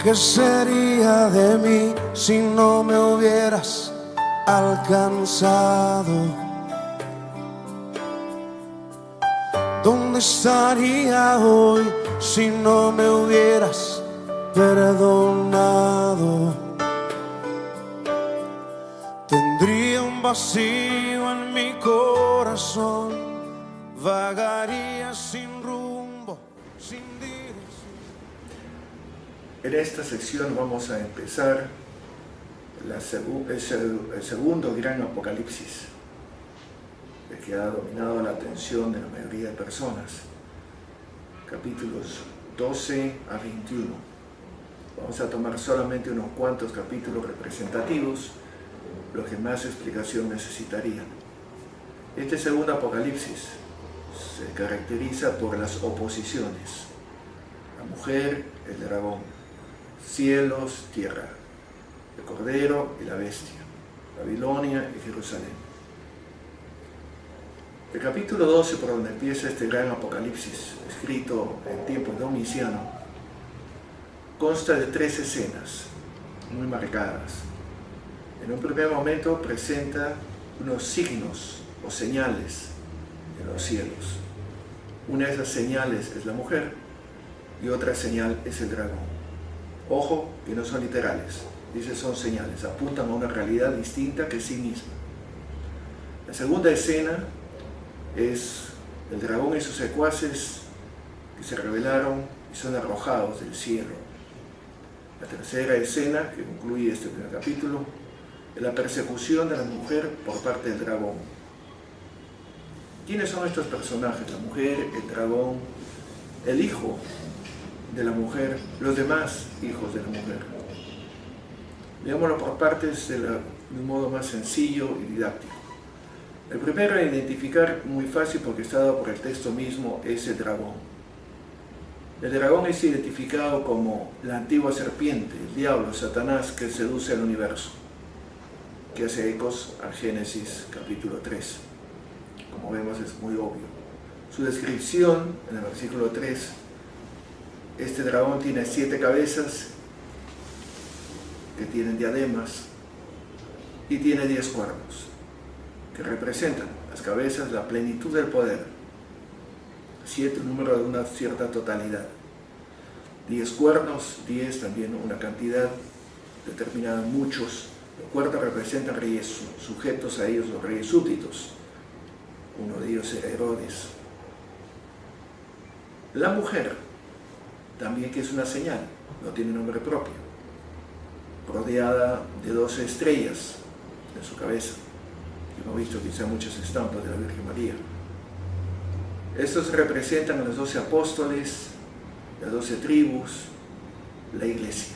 ¿Qué sería de mí si no me hubieras alcanzado? ¿Dónde estaría hoy si no me hubieras perdonado? Tendría un vacío en mi corazón, vagaría sin rumbo, sin dirección. En esta sección vamos a empezar el segundo gran apocalipsis, el que ha dominado la atención de la mayoría de personas, capítulos 12 a 21. Vamos a tomar solamente unos cuantos capítulos representativos, los que más explicación necesitarían. Este segundo apocalipsis se caracteriza por las oposiciones: la mujer, el dragón, cielos, tierra, el cordero y la bestia, Babilonia y Jerusalén. El capítulo 12, por donde empieza este gran apocalipsis, escrito en tiempos de Domiciano, consta de 3 escenas muy marcadas. En un primer momento presenta unos signos o señales en los cielos. Una de esas señales es la mujer y otra señal es el dragón. Ojo, que no son literales, dice son señales, apuntan a una realidad distinta que sí misma. La segunda escena es el dragón y sus secuaces que se rebelaron y son arrojados del cielo. La tercera escena, que concluye este primer capítulo, es la persecución de la mujer por parte del dragón. ¿Quiénes son estos personajes? La mujer, el dragón, el hijo de la mujer, los demás hijos de la mujer. Veámoslo por partes de un modo más sencillo y didáctico. El primero a identificar, muy fácil porque está dado por el texto mismo, es el dragón. El dragón es identificado como la antigua serpiente, el diablo, Satanás, que seduce al universo, que hace ecos al Génesis capítulo 3. Como vemos, es muy obvio. Su descripción en el versículo 3: este dragón tiene 7 cabezas que tienen diademas y tiene 10 cuernos que representan las cabezas, la plenitud del poder. 7, un número de una cierta totalidad. 10 cuernos, 10 también una cantidad determinada, muchos. Los cuernos representan reyes sujetos a ellos, los reyes súbditos. Uno de ellos era Herodes. La mujer, también, que es una señal, no tiene nombre propio, rodeada de 12 estrellas en su cabeza. Hemos visto quizá muchas estampas de la Virgen María. Estos representan a los 12 apóstoles, las 12 tribus, la iglesia.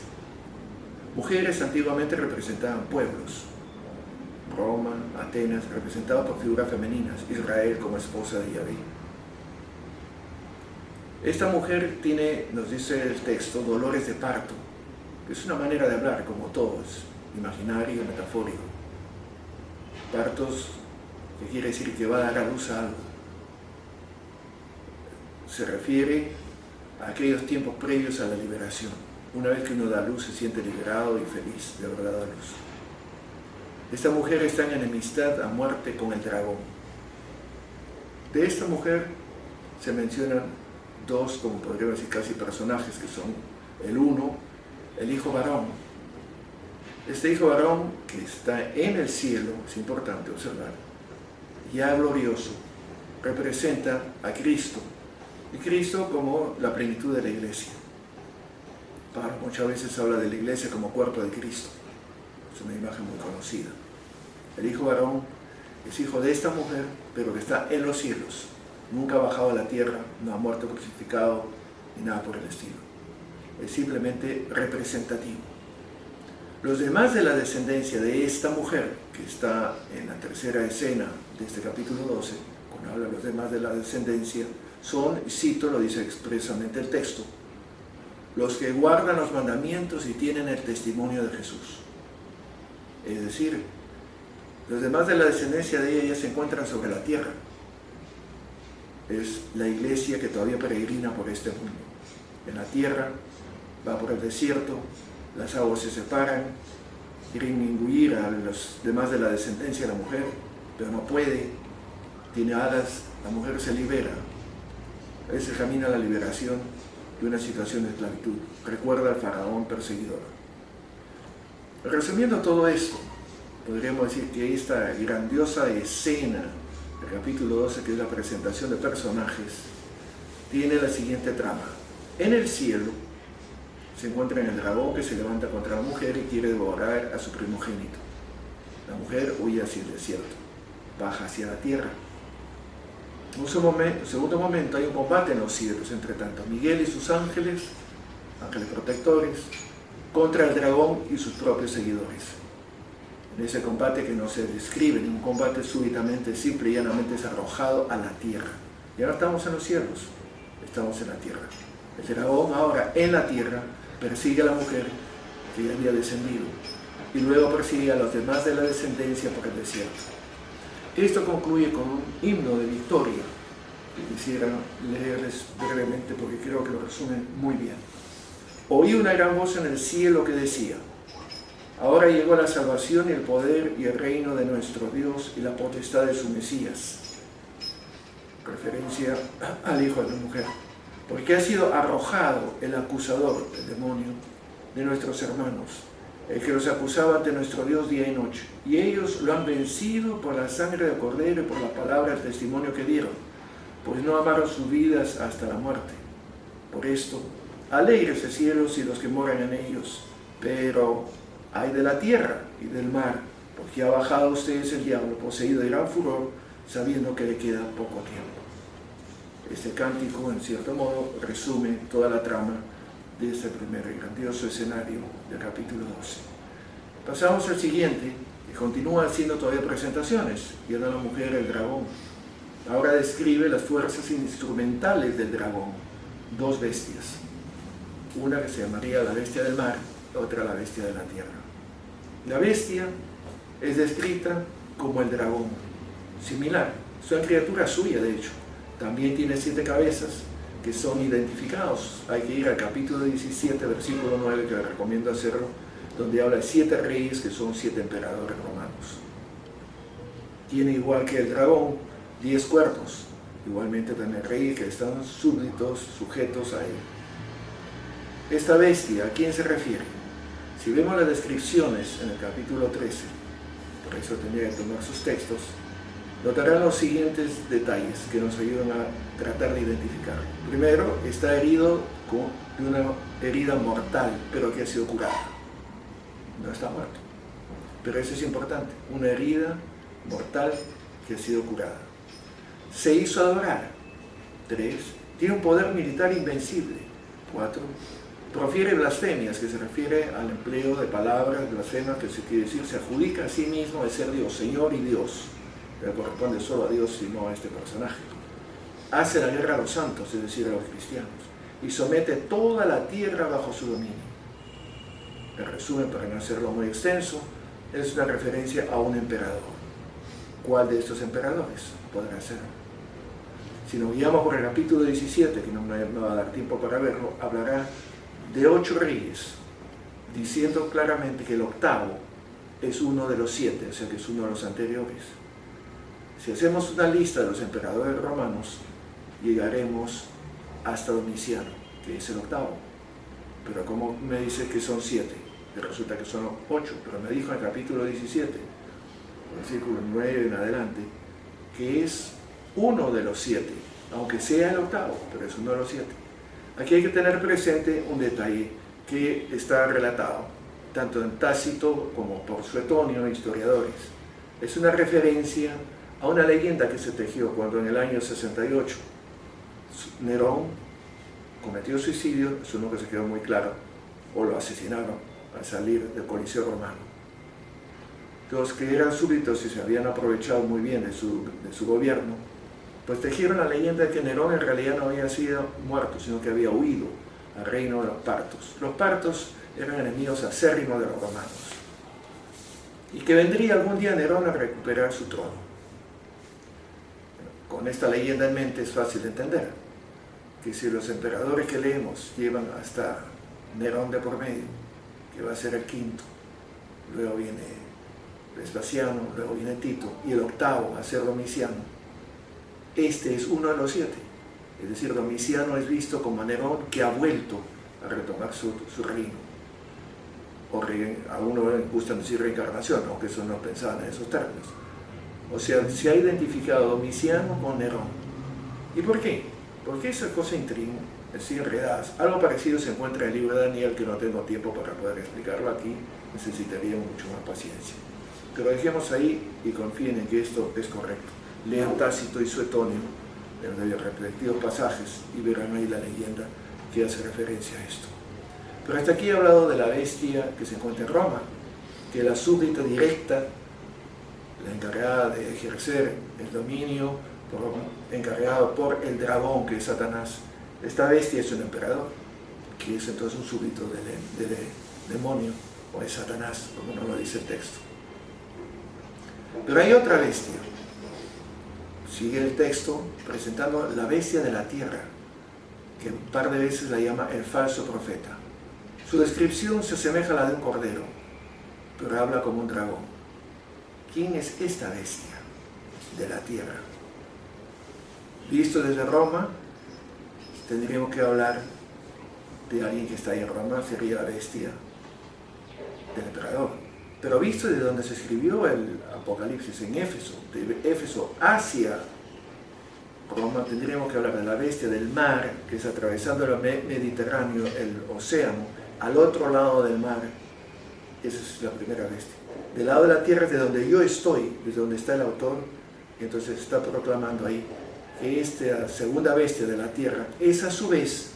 Mujeres antiguamente representaban pueblos. Roma, Atenas, representadas por figuras femeninas, Israel como esposa de Yahvé. Esta mujer tiene, nos dice el texto, dolores de parto, que es una manera de hablar, como todos, imaginario, metafórico. Partos, que quiere decir que va a dar a luz a algo. Se refiere a aquellos tiempos previos a la liberación. Una vez que uno da luz, se siente liberado y feliz de haber dado luz. Esta mujer está en enemistad a muerte con el dragón. De esta mujer se mencionan 2, como podríamos decir, casi personajes, que son el uno, el hijo varón. Este hijo varón, que está en el cielo, es importante observar, ya glorioso, representa a Cristo, y Cristo como la plenitud de la iglesia. Pablo muchas veces habla de la iglesia como cuerpo de Cristo. Es una imagen muy conocida. El hijo varón es hijo de esta mujer, pero que está en los cielos. Nunca ha bajado a la tierra, no ha muerto crucificado, ni nada por el estilo. Es simplemente representativo. Los demás de la descendencia de esta mujer, que está en la tercera escena de este capítulo 12, cuando habla de los demás de la descendencia, son, y cito, lo dice expresamente el texto, los que guardan los mandamientos y tienen el testimonio de Jesús. Es decir, los demás de la descendencia de ella se encuentran sobre la tierra. Es la iglesia que todavía peregrina por este mundo. En la tierra va por el desierto, las aguas se separan, quieren engullir a los demás de la descendencia de la mujer, pero no puede, tiene alas, la mujer se libera. Es el camino a la liberación de una situación de esclavitud. Recuerda al faraón perseguidor. Resumiendo todo esto, podríamos decir que esta grandiosa escena del capítulo 12, que es la presentación de personajes, tiene la siguiente trama. En el cielo se encuentra el dragón que se levanta contra la mujer y quiere devorar a su primogénito. La mujer huye hacia el desierto, baja hacia la tierra. En un segundo momento hay un combate en los cielos, entre tanto Miguel y sus ángeles protectores, contra el dragón y sus propios seguidores. En ese combate que no se describe, un combate súbitamente, simple y llanamente es arrojado a la tierra. Ya no estamos en los cielos, estamos en la tierra. El dragón ahora en la tierra persigue a la mujer que ya había descendido y luego persigue a los demás de la descendencia por el desierto. Esto concluye con un himno de victoria que quisiera leerles brevemente porque creo que lo resume muy bien. Oí una gran voz en el cielo que decía: ahora llegó la salvación y el poder y el reino de nuestro Dios y la potestad de su Mesías. Referencia al hijo de la mujer. Porque ha sido arrojado el acusador, el demonio, de nuestros hermanos, el que los acusaba ante nuestro Dios día y noche. Y ellos lo han vencido por la sangre del Cordero y por la palabra del testimonio que dieron, pues no amaron sus vidas hasta la muerte. Por esto, alégrese cielos y los que moran en ellos, pero ay de la tierra y del mar, porque ha bajado a ustedes el diablo, poseído de gran furor, sabiendo que le queda poco tiempo. Este cántico, en cierto modo, resume toda la trama de este primer y grandioso escenario del capítulo 12. Pasamos al siguiente, que continúa haciendo todavía presentaciones, y era la mujer, el dragón. Ahora describe las fuerzas instrumentales del dragón, dos bestias. Una que se llamaría la bestia del mar, otra la bestia de la tierra. La bestia es descrita como el dragón, similar, es una criatura suya de hecho. También tiene 7 cabezas que son identificados. Hay que ir al capítulo 17, versículo 9, que les recomiendo hacerlo, donde habla de 7 reyes que son 7 emperadores romanos. Tiene, igual que el dragón, 10 cuerpos. Igualmente también reyes que están súbditos, sujetos a él. Esta bestia, ¿a quién se refiere? Si vemos las descripciones en el capítulo 13, por eso tendría que tomar sus textos, notarán los siguientes detalles que nos ayudan a tratar de identificar. Primero, está herido con una herida mortal, pero que ha sido curada. No está muerto. Pero eso es importante, una herida mortal que ha sido curada. Se hizo adorar. 3. Tiene un poder militar invencible. 4. Profiere blasfemias, que se refiere al empleo de palabras blasfemas, que se quiere decir, se adjudica a sí mismo de ser Dios, Señor y Dios. Que corresponde solo a Dios y no a este personaje. Hace la guerra a los santos, es decir, a los cristianos, y somete toda la tierra bajo su dominio. El resumen, para no hacerlo muy extenso, es una referencia a un emperador. ¿Cuál de estos emperadores podrá ser? Si nos guiamos por el capítulo 17, que no me va a dar tiempo para verlo, hablará de 8 reyes, diciendo claramente que el octavo es uno de los 7, o sea que es uno de los anteriores. Si hacemos una lista de los emperadores romanos, llegaremos hasta Domiciano, que es el octavo. Pero como me dice que son 7, y resulta que son 8, pero me dijo en el capítulo 17, versículo 9 en adelante, que es uno de los 7, aunque sea el octavo, pero es uno de los 7. Aquí hay que tener presente un detalle que está relatado, tanto en Tácito como por Suetonio, historiadores. Es una referencia a una leyenda que se tejió cuando en el año 68 Nerón cometió suicidio, eso nunca se quedó muy claro, o lo asesinaron al salir del Coliseo Romano. Los que eran súbditos y se habían aprovechado muy bien de su gobierno, pues tejieron la leyenda de que Nerón en realidad no había sido muerto, sino que había huido al reino de los partos. Los partos eran enemigos acérrimos de los romanos, y que vendría algún día Nerón a recuperar su trono. Con esta leyenda en mente es fácil de entender que si los emperadores que leemos llevan hasta Nerón de por medio, que va a ser el quinto, luego viene Vespasiano, luego viene Tito, y el octavo va a ser Domiciano. Este es uno de los 7, es decir, Domiciano es visto como Nerón que ha vuelto a retomar su reino. A uno le gustan decir reencarnación, aunque eso no pensaban en esos términos. O sea, se ha identificado Domiciano con Nerón. ¿Y por qué? Porque esa cosa así enredadas. Algo parecido se encuentra en el libro de Daniel, que no tengo tiempo para poder explicarlo aquí, necesitaría mucho más paciencia. Pero dejemos ahí y confíen en que esto es correcto. Lean Tácito y Suetonio en los respectivos pasajes y verán ahí la leyenda que hace referencia a esto. Pero hasta aquí he hablado de la bestia que se encuentra en Roma, que es la súbdita directa, la encargada de ejercer el dominio, encargado por el dragón, que es Satanás. Esta bestia es un emperador, que es entonces un súbdito del demonio, o de Satanás, como no lo dice el texto. Pero hay otra bestia. Sigue el texto presentando la bestia de la tierra, que un par de veces la llama el falso profeta. Su descripción se asemeja a la de un cordero, pero habla como un dragón. ¿Quién es esta bestia de la tierra? Visto desde Roma, tendríamos que hablar de alguien que está ahí en Roma, sería la bestia del emperador. Pero visto desde donde se escribió el Apocalipsis, en Éfeso, de Éfeso hacia Roma, tendríamos que hablar de la bestia del mar, que es atravesando el Mediterráneo, el océano, al otro lado del mar. Esa es la primera bestia. Del lado de la tierra es de donde yo estoy, desde donde está el autor, y entonces está proclamando ahí que esta segunda bestia de la tierra es a su vez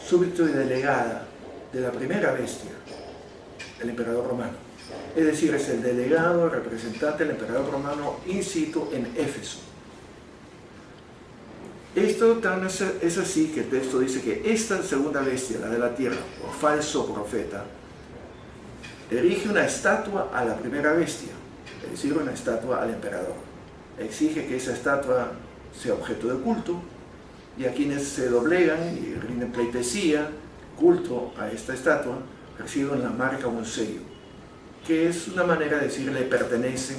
súbdito y delegada de la primera bestia, el emperador romano. Es decir, es el delegado, el representante del emperador romano in situ en Éfeso. Esto es así que el texto dice que esta segunda bestia, la de la tierra, o falso profeta, erige una estatua a la primera bestia, es decir, una estatua al emperador. Exige que esa estatua sea objeto de culto, y a quienes se doblegan y rinden pleitesía, culto a esta estatua, reciben la marca o un sello, que es una manera de decir le pertenece,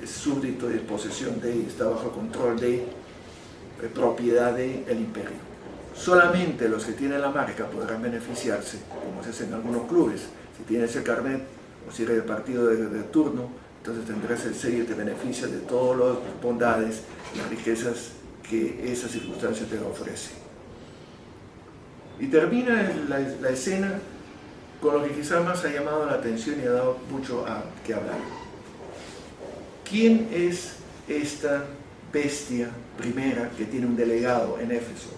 es súbdito de posesión de, está bajo control de, propiedad del imperio. Solamente los que tienen la marca podrán beneficiarse, como se hace en algunos clubes. Si tienes el carnet o si eres del partido de turno, entonces tendrás el sello y te beneficias de todas las bondades y riquezas que esa circunstancia te ofrece. Y termina la escena con lo que quizá más ha llamado la atención y ha dado mucho a que hablar. ¿Quién es esta bestia primera que tiene un delegado en Éfeso?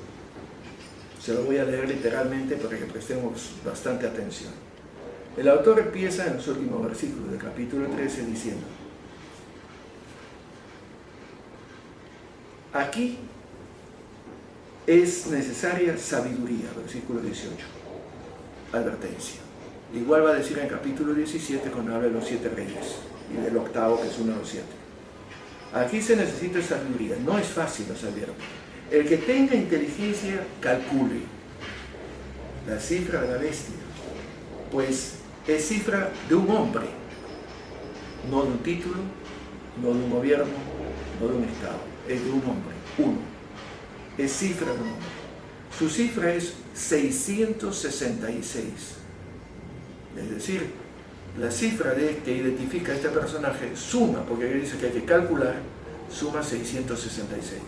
Se lo voy a leer literalmente para que prestemos bastante atención. El autor empieza en los últimos versículos del capítulo 13 diciendo: aquí es necesaria sabiduría, versículo 18, advertencia. Igual va a decir en el capítulo 17 cuando habla de los 7 reyes y del octavo, que es uno de los 7. Aquí se necesita sabiduría, no es fácil, los advierto. El que tenga inteligencia, calcule la cifra de la bestia, pues es cifra de un hombre, no de un título, no de un gobierno, no de un estado, es de un hombre, uno. Es cifra de un hombre. Su cifra es 666. Es decir, la cifra que identifica a este personaje suma, porque aquí dice que hay que calcular, suma 666.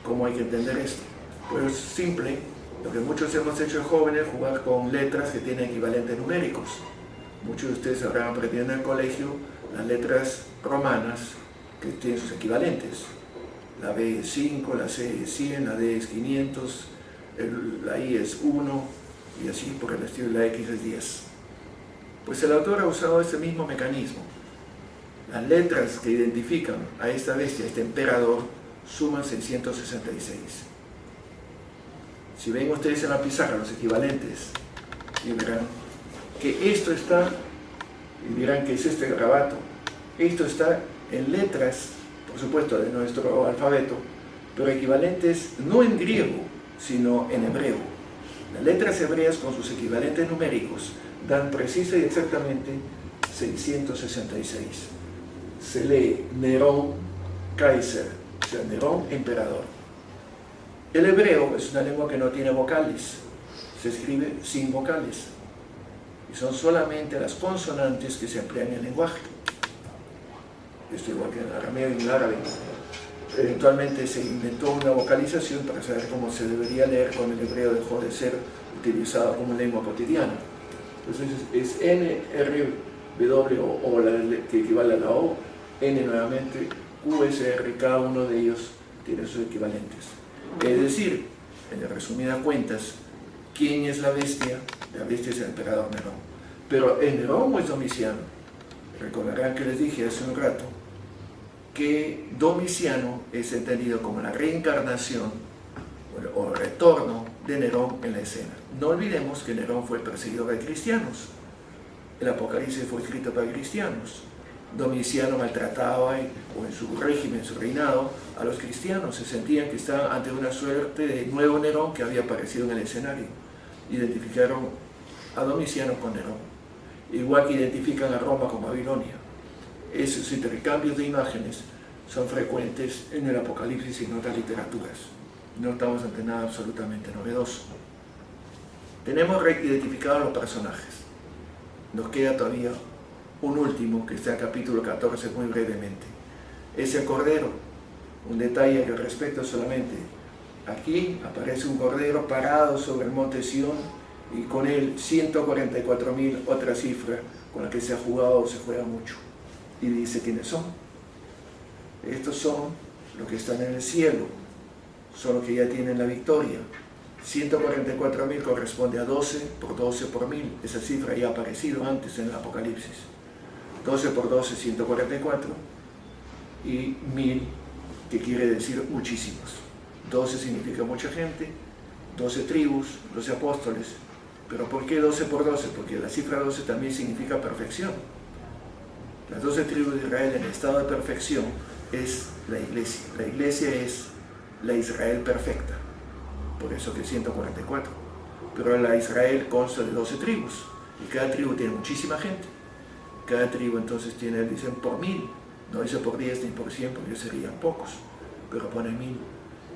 ¿Cómo hay que entender esto? Pues es simple, lo que muchos hemos hecho de jóvenes, jugar con letras que tienen equivalentes numéricos. Muchos de ustedes habrán aprendido en el colegio las letras romanas que tienen sus equivalentes. La B es 5, la C es 100, la D es 500, la I es 1, y así por el estilo, la X es 10. Pues el autor ha usado ese mismo mecanismo. Las letras que identifican a esta bestia, a este emperador, suman 666. Si ven ustedes en la pizarra los equivalentes, y verán que esto está, y dirán que es este garabato, esto está en letras, por supuesto, de nuestro alfabeto, pero equivalentes no en griego, sino en hebreo. Las letras hebreas con sus equivalentes numéricos dan precisa y exactamente 666. Se lee Nerón Kaiser, o sea, Nerón emperador. El hebreo es una lengua que no tiene vocales, se escribe sin vocales, y son solamente las consonantes que se emplean en el lenguaje. Esto igual que en el arameo y en el árabe. Eventualmente se inventó una vocalización para saber cómo se debería leer cuando el hebreo dejó de ser utilizado como lengua cotidiana. Entonces es N, R, W, O, que equivale a la O, N nuevamente, Q, S, R, cada uno de ellos tiene sus equivalentes. Es decir, en resumidas cuentas, ¿quién es la bestia? La bestia es el emperador Nerón. Pero ¿es Nerón o es Domiciano? Recordarán que les dije hace un rato que Domiciano es entendido como la reencarnación o retorno de Nerón en la escena. No olvidemos que Nerón fue perseguidor de cristianos. El Apocalipsis fue escrito para cristianos. Domiciano maltrataba, o en su régimen, en su reinado, a los cristianos. Se sentían que estaban ante una suerte de nuevo Nerón que había aparecido en el escenario. Identificaron a Domiciano con Nerón, igual que identifican a Roma con Babilonia. Esos intercambios de imágenes son frecuentes en el Apocalipsis y en otras literaturas. No estamos ante nada absolutamente novedoso. Tenemos identificados los personajes. Nos queda todavía un último, que está en capítulo 14 muy brevemente. Es el Cordero. Un detalle al respecto solamente. Aquí aparece un Cordero parado sobre el monte Sión y con él 144.000, otra cifra con la que se ha jugado o se juega mucho. Y dice quiénes son. Estos son los que están en el cielo, son los que ya tienen la victoria. 144.000 corresponde a 12 por 12 por 1000. Esa cifra ya ha aparecido antes en el Apocalipsis. 12 por 12, 144. Y 1000, que quiere decir muchísimos. 12 significa mucha gente, 12 tribus, 12 apóstoles. ¿Pero por qué 12 por 12? Porque la cifra 12 también significa perfección. Las 12 tribus de Israel en estado de perfección es la iglesia. La iglesia es la Israel perfecta. Por eso que 144. Pero la Israel consta de 12 tribus. Y cada tribu tiene muchísima gente. Cada tribu entonces tiene, dicen por 1000. No dice por 10 ni por 100 porque serían pocos. Pero pone 1000.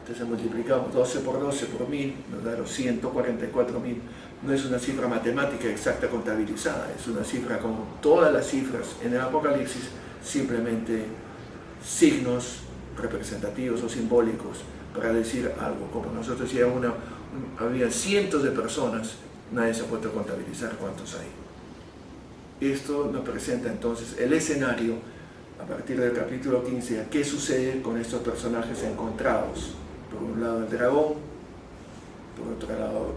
Entonces multiplicamos 12 por 12 por 1000. Nos da los 144.000. No es una cifra matemática exacta contabilizada. Es una cifra como todas las cifras en el Apocalipsis. Simplemente signos representativos o simbólicos para decir algo. Como nosotros ya había cientos de personas, nadie se ha puesto a contabilizar cuántos hay. Esto nos presenta entonces el escenario a partir del capítulo 15, qué sucede con estos personajes encontrados. Por un lado el dragón, por otro lado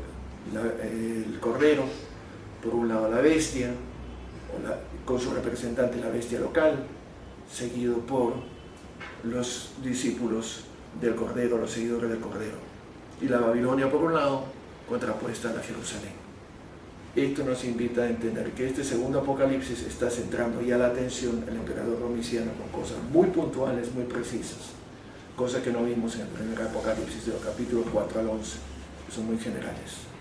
el cordero, por un lado la bestia, con su representante la bestia local, seguido por los discípulos del Cordero, los seguidores del Cordero, y la Babilonia por un lado, contrapuesta a la Jerusalén. Esto nos invita a entender que este segundo Apocalipsis está centrando ya la atención al emperador Domiciano con cosas muy puntuales, muy precisas, cosas que no vimos en el primer Apocalipsis, de los capítulos 4 al 11, que son muy generales.